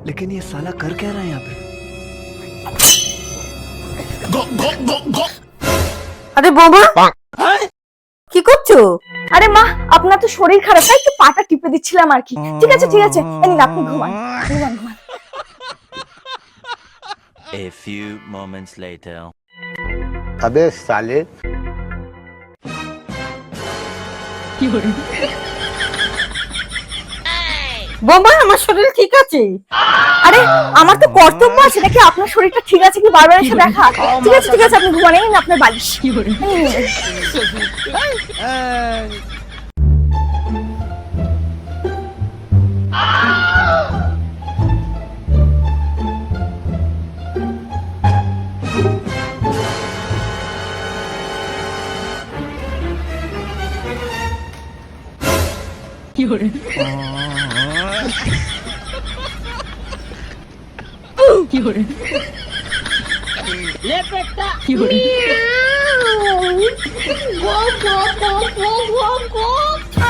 लेकिन ये साला कर क्या रहा है यहाँ पे? আরে বাবা কি করছো? আরে মা, আপনার তো শরীর খারাপ, তাই একটু পাটা টিপে দিচ্ছিলাম আর কি। ঠিক আছে ঠিক আছে, এই নিন, আপনি ঘুমান ঘুমান ঘুমান। A few moments later. अबे साले বাবা আমার শরীর ঠিক আছে। আরে আমার তো কর্তব্য আছে নাকি আপনার শরীরটা ঠিক আছে কি বারবার এসে দেখা। ঠিক আছে ঠিক আছে, আপনি ঘুমান, এই নিন আপনার বালিশ। এই নিন। গো গো গো গো গো গো।